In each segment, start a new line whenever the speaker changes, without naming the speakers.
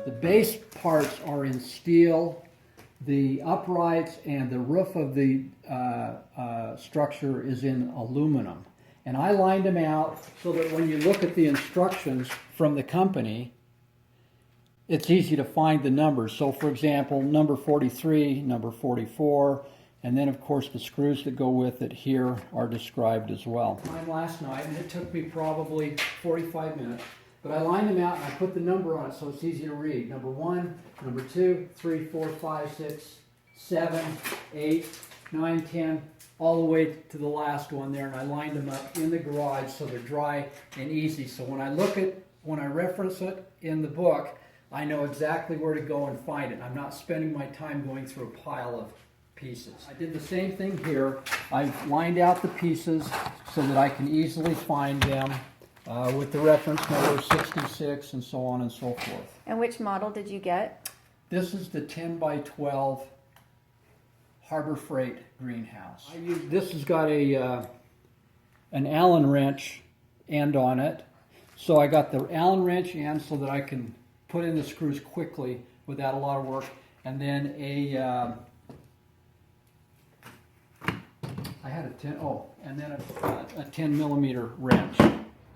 The base parts are in steel. The uprights and the roof of the structure is in aluminum. And I lined them out so that when you look at the instructions from the company, it's easy to find the numbers. So for example, number 43, number 44, and then of course the screws that go with it here are described as well. Mine last night, and it took me probably 45 minutes, but I lined them out and I put the number on it so it's easy to read. Number 1, number 2, 3, 4, 5, 6, 7, 8, 9, 10, all the way to the last one there, and I lined them up in the garage so they're dry and easy. So when I reference it in the book, I know exactly where to go and find it. I'm not spending my time going through a pile of pieces. I did the same thing here. I've lined out the pieces so that I can easily find them with the reference number 66 and so on and so forth.
And which model did you get?
This is the 10 by 12 Harbor Freight greenhouse. This has got an Allen wrench end on it. So I got the Allen wrench end so that I can put in the screws quickly without a lot of work. And then a 10 millimeter wrench.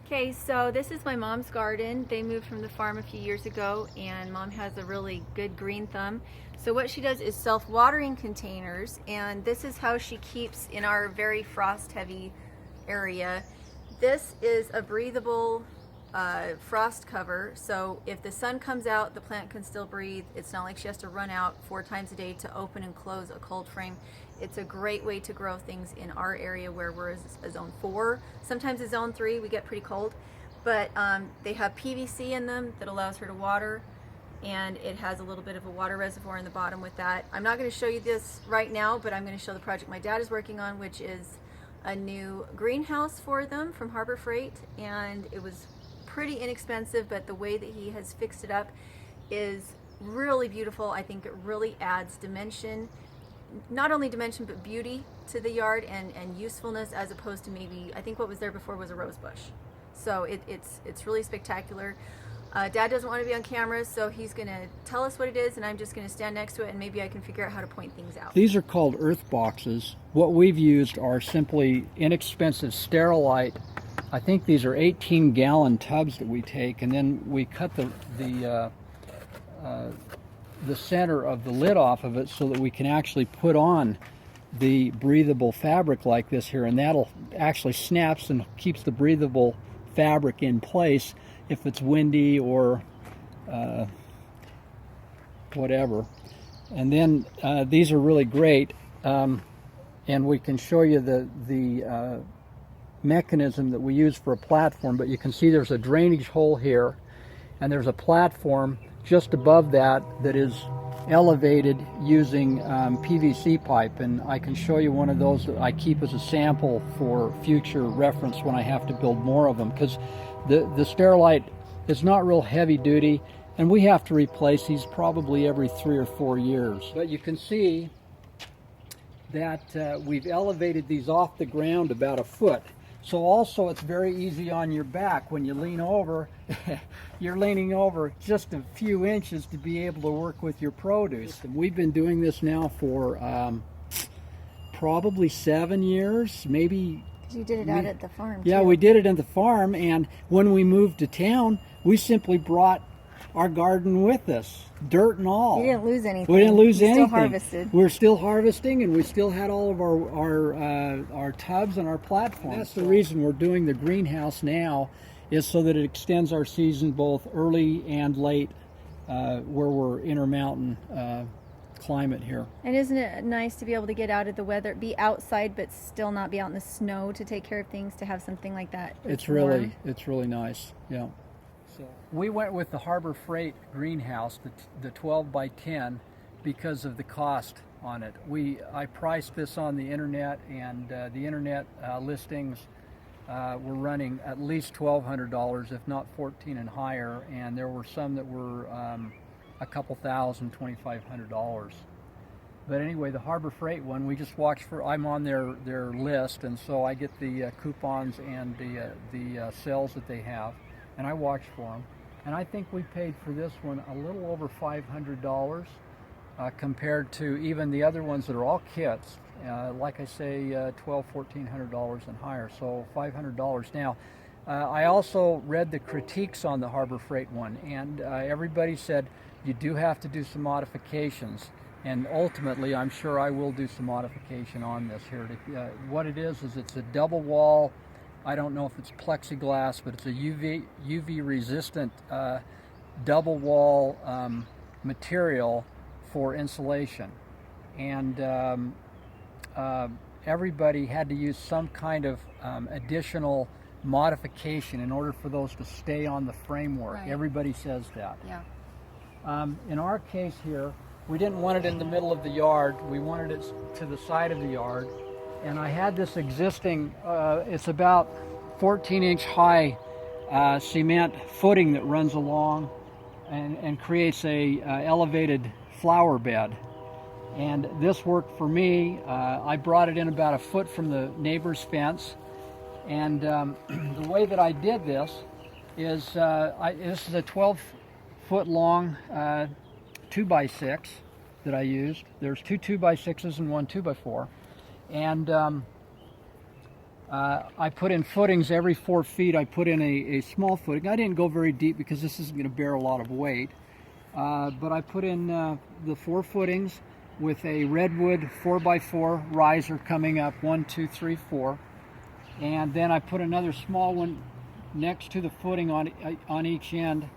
Okay, so this is my mom's garden. They moved from the farm a few years ago, and Mom has a really good green thumb. So what she does is self-watering containers, and this is how she keeps in our very frost-heavy area. This is a breathable frost cover, so if the sun comes out, the plant can still breathe. It's not like she has to run out 4 times a day to open and close a cold frame. It's a great way to grow things in our area where we're a zone 4. Sometimes a zone 3, we get pretty cold. But they have PVC in them that allows her to water, and it has a little bit of a water reservoir in the bottom with that. I'm not going to show you this right now, but I'm going to show the project my dad is working on, which is a new greenhouse for them from Harbor Freight, and it was pretty inexpensive, but the way that he has fixed it up is really beautiful. I think it really adds dimension, not only dimension but beauty to the yard and usefulness, as opposed to maybe, I think what was there before was a rose bush. So it's really spectacular. Dad doesn't want to be on camera, so he's going to tell us what it is, and I'm just going to stand next to it, and maybe I can figure out how to point things out.
These are called earth boxes. What we've used are simply inexpensive Sterilite. I think these are 18-gallon tubs that we take, and then we cut the center of the lid off of it so that we can actually put on the breathable fabric like this here, and that'll actually snaps and keeps the breathable fabric in place if it's windy or whatever. And then these are really great, and we can show you the mechanism that we use for a platform, but you can see there's a drainage hole here, and there's a platform just above that is elevated using PVC pipe, and I can show you one of those that I keep as a sample for future reference when I have to build more of them, because the Sterilite is not real heavy duty, and we have to replace these probably every 3 or 4 years. But you can see that we've elevated these off the ground about 1 foot. So also it's very easy on your back when you lean over. You're leaning over just a few inches to be able to work with your produce. And we've been doing this now for probably 7 years, maybe.
You did it out at the farm,
yeah,
too.
we did it at the farm, and when we moved to town, we simply brought our garden with us, dirt and all.
You didn't lose anything.
We didn't lose anything.
Still harvested.
We're still harvesting, and we still had all of our tubs and our platforms. That's the reason we're doing the greenhouse now, is so that it extends our season both early and late, where we're intermountain climate here.
And isn't it nice to be able to get out of the weather, be outside but still not be out in the snow to take care of things, to have something like that?
It's really nice, yeah. So we went with the Harbor Freight greenhouse, the 12 by 10, because of the cost on it. I priced this on the internet, and the internet listings were running at least $1,200, if not $1,400 and higher, and there were some that were a couple thousand, $2,500. But anyway, the Harbor Freight one, we just watch for. I'm on their list, and so I get the coupons and the sales that they have, and I watch for them. and I think we paid for this one a little over $500 compared to even the other ones that are all kits. Like I say, $1,200–1,400 and higher, so $500. Now, I also read the critiques on the Harbor Freight one, and everybody said you do have to do some modifications. And ultimately, I'm sure I will do some modification on this here. What it is it's a double wall. I don't know if it's plexiglass, but it's a UV resistant double wall material for insulation. And everybody had to use some kind of additional modification in order for those to stay on the framework.
Right.
Everybody says that.
Yeah.
In our case here, we didn't want it in the middle of the yard. We wanted it to the side of the yard. And I had this existing, it's about 14-inch high cement footing that runs along and creates a elevated flower bed. And this worked for me. I brought it in about a foot from the neighbor's fence. And the way that I did this is, this is a 12-foot long 2x6 that I used. There's two 2x6s and one 2x4. And I put in footings every 4 feet. I put in a small footing. I didn't go very deep because this isn't going to bear a lot of weight. But I put in the 4 footings with a redwood 4x4 riser coming up 1, 2, 3, 4. And then I put another small one next to the footing on each end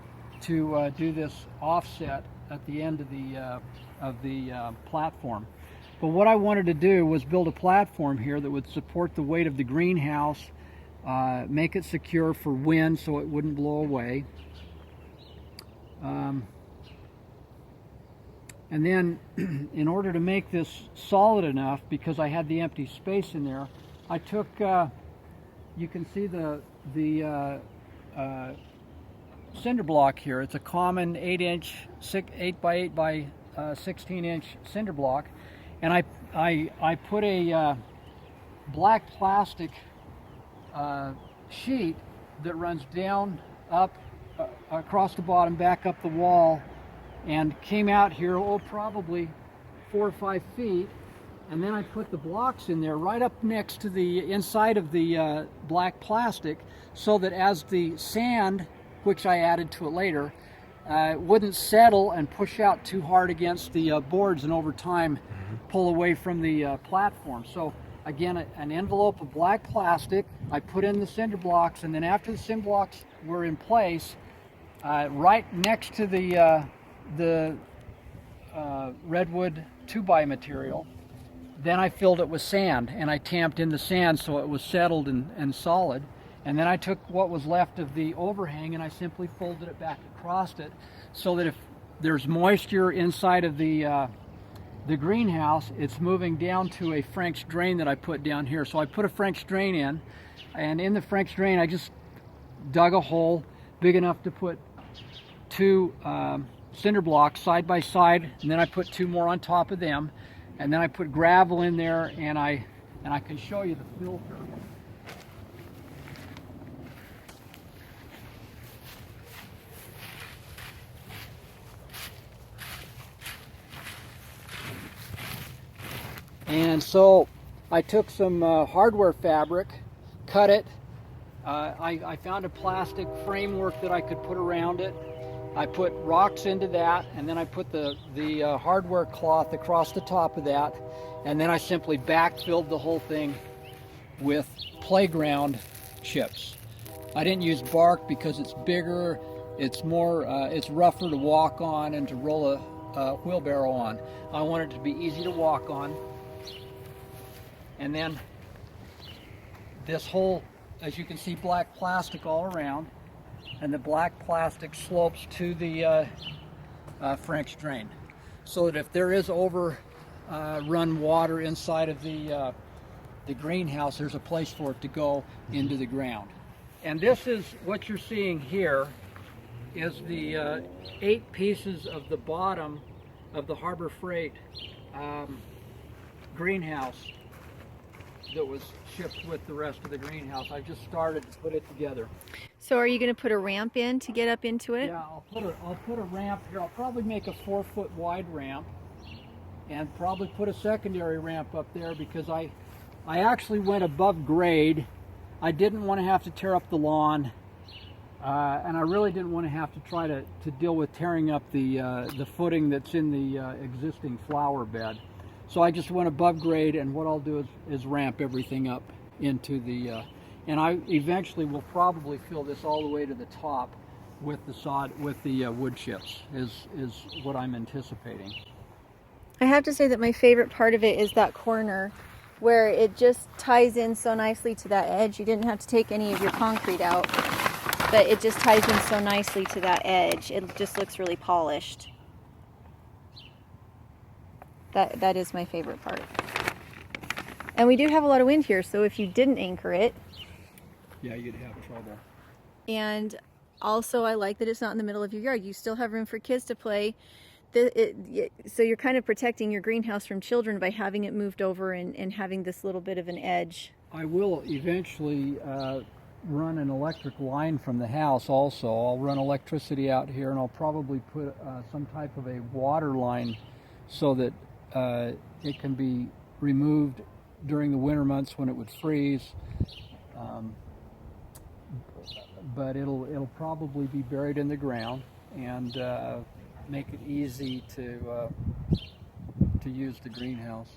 to do this offset at the end of the platform. But what I wanted to do was build a platform here that would support the weight of the greenhouse, make it secure for wind so it wouldn't blow away. And then in order to make this solid enough, because I had the empty space in there, I took, you can see the cinder block here. It's a common 8-inch, 8x8 by 16-inch cinder block. And I put a black plastic sheet that runs down, up, across the bottom, back up the wall, and came out here, probably 4 or 5 feet. And then I put the blocks in there right up next to the inside of the black plastic, so that as the sand, which I added to it later, wouldn't settle and push out too hard against the boards and over time pull away from the platform. So again, an envelope of black plastic, I put in the cinder blocks, and then after the cinder blocks were in place, right next to the redwood 2x material, then I filled it with sand, and I tamped in the sand so it was settled and solid. And then I took what was left of the overhang and I simply folded it back across it, so that if there's moisture inside of the greenhouse, it's moving down to a French drain that I put down here. So I put a French drain in, and in the French drain I just dug a hole big enough to put 2 cinder blocks side by side, and then I put 2 more on top of them, and then I put gravel in there, and I can show you the filter. And so I took some hardware fabric, cut it. I found a plastic framework that I could put around it. I put rocks into that, and then I put the hardware cloth across the top of that, and then I simply backfilled the whole thing with playground chips. I didn't use bark because it's bigger, it's more, it's rougher to walk on and to roll a wheelbarrow on. I wanted it to be easy to walk on. And then this whole, as you can see, black plastic all around, and the black plastic slopes to the French drain, so that if there is overrun water inside of the greenhouse, there's a place for it to go into the ground. And this is what you're seeing here, is the 8 pieces of the bottom of the Harbor Freight greenhouse that was shipped with the rest of the greenhouse. I just started to put it together.
So are you going to put a ramp in to get up into it?
Yeah, I'll put a ramp here. I'll probably make a 4-foot wide ramp, and probably put a secondary ramp up there because I actually went above grade. I didn't want to have to tear up the lawn, and I really didn't want to have to try to deal with tearing up the footing that's in the existing flower bed. So I just went above grade, and what I'll do is ramp everything up into the, and I eventually will probably fill this all the way to the top with the wood chips is what I'm anticipating.
I have to say that my favorite part of it is that corner where it just ties in so nicely to that edge. You didn't have to take any of your concrete out, but it just ties in so nicely to that edge. It just looks really polished. That is my favorite part. And we do have a lot of wind here, so if you didn't anchor it.
Yeah, you'd have trouble.
And also I like that it's not in the middle of your yard. You still have room for kids to play. So you're kind of protecting your greenhouse from children by having it moved over and having this little bit of an edge.
I will eventually run an electric line from the house also. I'll run electricity out here, and I'll probably put some type of a water line so that it can be removed during the winter months when it would freeze. But it'll probably be buried in the ground and make it easy to use the greenhouse.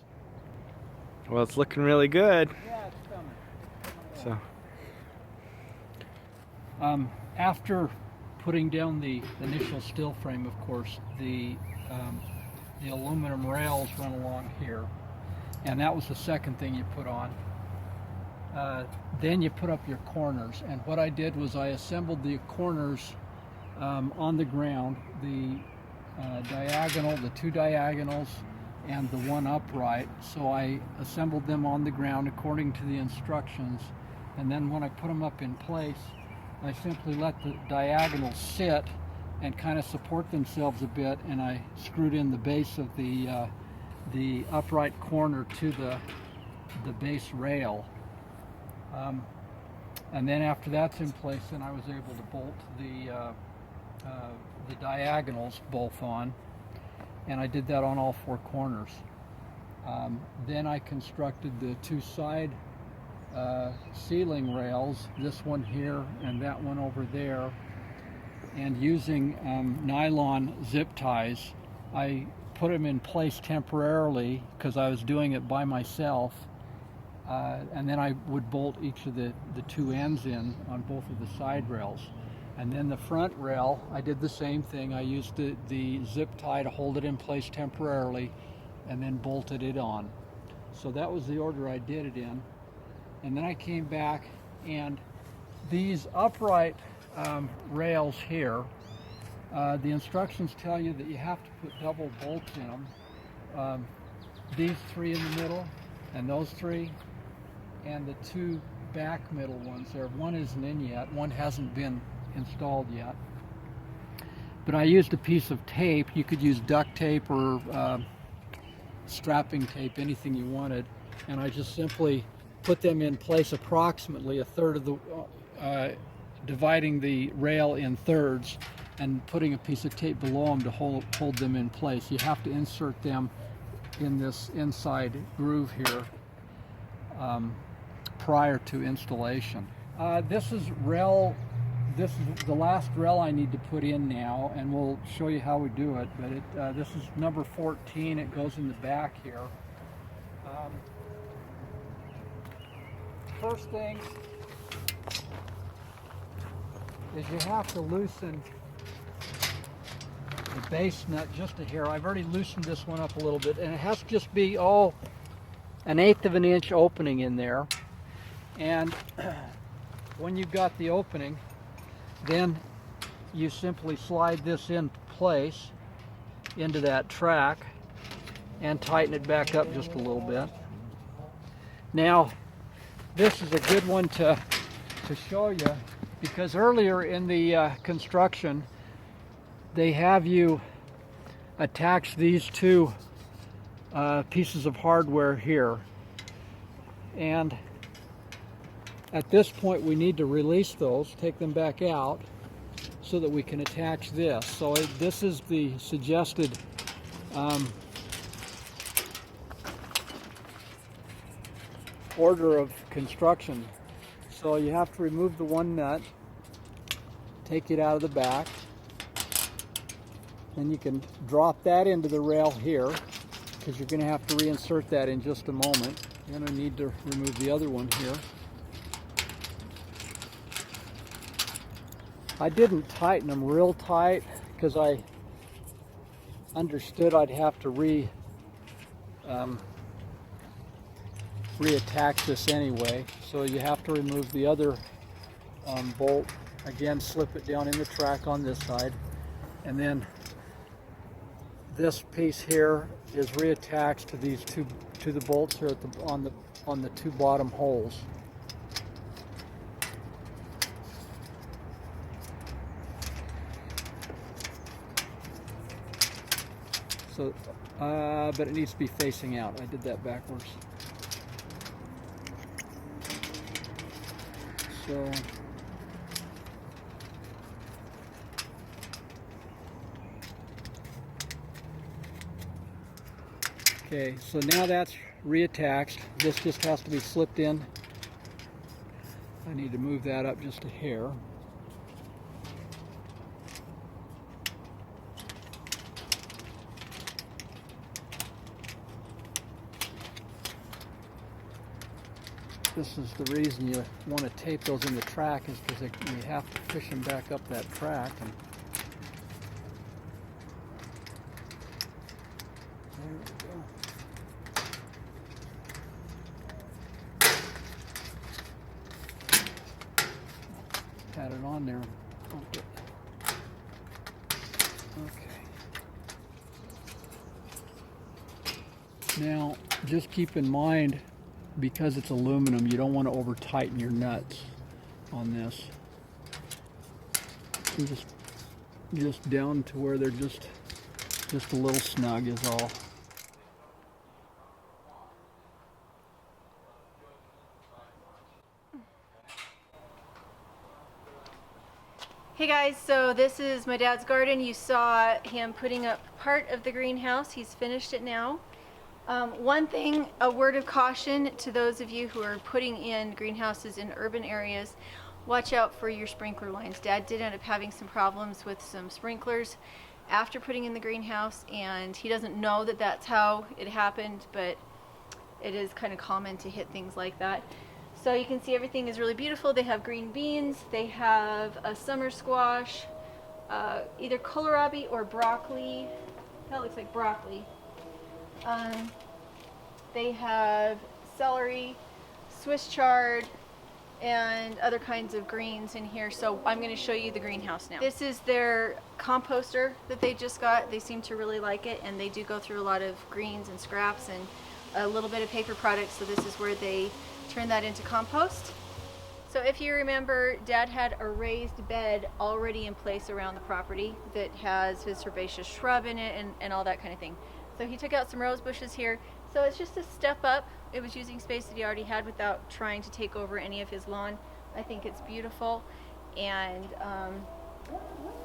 Well, it's looking really good.
Yeah, it's coming. So, after putting down the initial still frame, of course, the aluminum rails run along here, and that was the second thing you put on. Then you put up your corners, and what I did was I assembled the corners on the ground, the diagonal, the two diagonals, and the one upright. So I assembled them on the ground according to the instructions, and then when I put them up in place, I simply let the diagonals sit and kind of support themselves a bit, and I screwed in the base of the upright corner to the base rail. And then after that's in place, then I was able to bolt the diagonals both on, and I did that on all four corners. Then I constructed the two side ceiling rails, this one here and that one over there, and using nylon zip ties, I put them in place temporarily because I was doing it by myself. And then I would bolt each of the two ends in on both of the side rails. And then the front rail, I did the same thing. I used the zip tie to hold it in place temporarily and then bolted it on. So that was the order I did it in. And then I came back, and these upright rails here, the instructions tell you that you have to put double bolts in them. These three in the middle, and those three, and the two back middle ones there. One isn't in yet, one hasn't been installed yet. But I used a piece of tape. You could use duct tape or strapping tape, anything you wanted, and I just simply put them in place approximately a third of the, dividing the rail in thirds and putting a piece of tape below them to hold them in place. You have to insert them in this inside groove here prior to installation. This is the last rail I need to put in now, and we'll show you how we do it, but this is number 14. It goes in the back here. First thing is you have to loosen the base nut just a hair. I've already loosened this one up a little bit, and it has to just be 1/8 of an inch opening in there. And when you've got the opening, then you simply slide this in place into that track and tighten it back up just a little bit. Now, this is a good one to show you, because earlier in the construction, they have you attach these two pieces of hardware here. And at this point we need to release those, take them back out so that we can attach this. So this is the suggested order of construction. So you have to remove the one nut, take it out of the back, then you can drop that into the rail here, because you're going to have to reinsert that in just a moment. You're going to need to remove the other one here. I didn't tighten them real tight because I understood I'd have to reattach this anyway. So you have to remove the other bolt. Again, slip it down in the track on this side, and then this piece here is reattached to these to the bolts here at on the two bottom holes. So, but it needs to be facing out. I did that backwards. So, okay, so now that's reattached. This just has to be slipped in. I need to move that up just a hair. This is the reason you want to tape those in the track, is because you have to push them back up that track. And there we go. Had it on there. Okay. Now, just keep in mind, because it's aluminum, you don't want to over tighten your nuts on this. So just down to where they're just a little snug is all.
Hey guys, so this is my dad's garden. You saw him putting up part of the greenhouse. He's finished it now. One thing, a word of caution to those of you who are putting in greenhouses in urban areas: watch out for your sprinkler lines. Dad did end up having some problems with some sprinklers after putting in the greenhouse, and he doesn't know that that's how it happened, but it is kind of common to hit things like that. So you can see everything is really beautiful. They have green beans, they have a summer squash, either kohlrabi or broccoli. That looks like broccoli. They have celery, Swiss chard, and other kinds of greens in here. So I'm going to show you the greenhouse now. This is their composter that they just got. They seem to really like it, and they do go through a lot of greens and scraps and a little bit of paper products. So this is where they turn that into compost. So if you remember, Dad had a raised bed already in place around the property that has his herbaceous shrub in it and all that kind of thing. So he took out some rose bushes here. So it's just a step up. It was using space that he already had without trying to take over any of his lawn. I think it's beautiful. And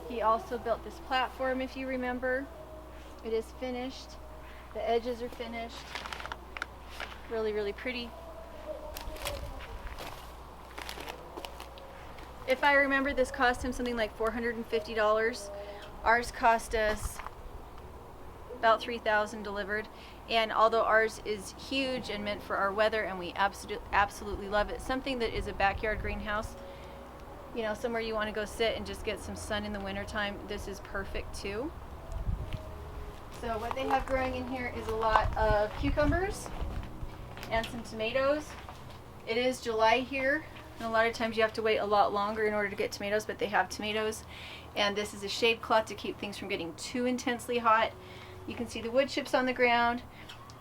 he also built this platform, if you remember. It is finished. The edges are finished. Really, really pretty. If I remember, this cost him something like $450. Ours cost us about $3,000 delivered, and although ours is huge and meant for our weather and we absolutely love it, something that is a backyard greenhouse, you know, somewhere you want to go sit and just get some sun in the wintertime, this is perfect too. So what they have growing in here is a lot of cucumbers and some tomatoes. It is July here, and a lot of times you have to wait a lot longer in order to get tomatoes, but they have tomatoes. And this is a shade cloth to keep things from getting too intensely hot. You can see the wood chips on the ground.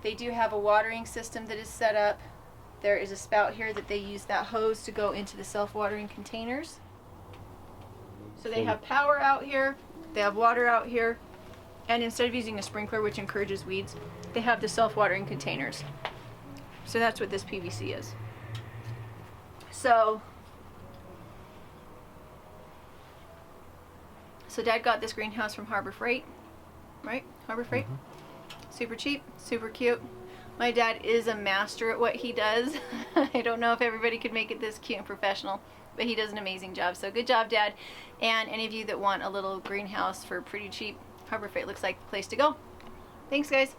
They do have a watering system that is set up. There is a spout here that they use that hose to go into the self-watering containers. So they have power out here, they have water out here, and instead of using a sprinkler, which encourages weeds, they have the self-watering containers. So that's what this PVC is. So Dad got this greenhouse from Harbor Freight, right? Harbor Freight. Super cheap, super cute. My dad is a master at what he does. I don't know if everybody could make it this cute and professional, but he does an amazing job. So good job, Dad. And any of you that want a little greenhouse for pretty cheap, Harbor Freight looks like the place to go. Thanks, guys.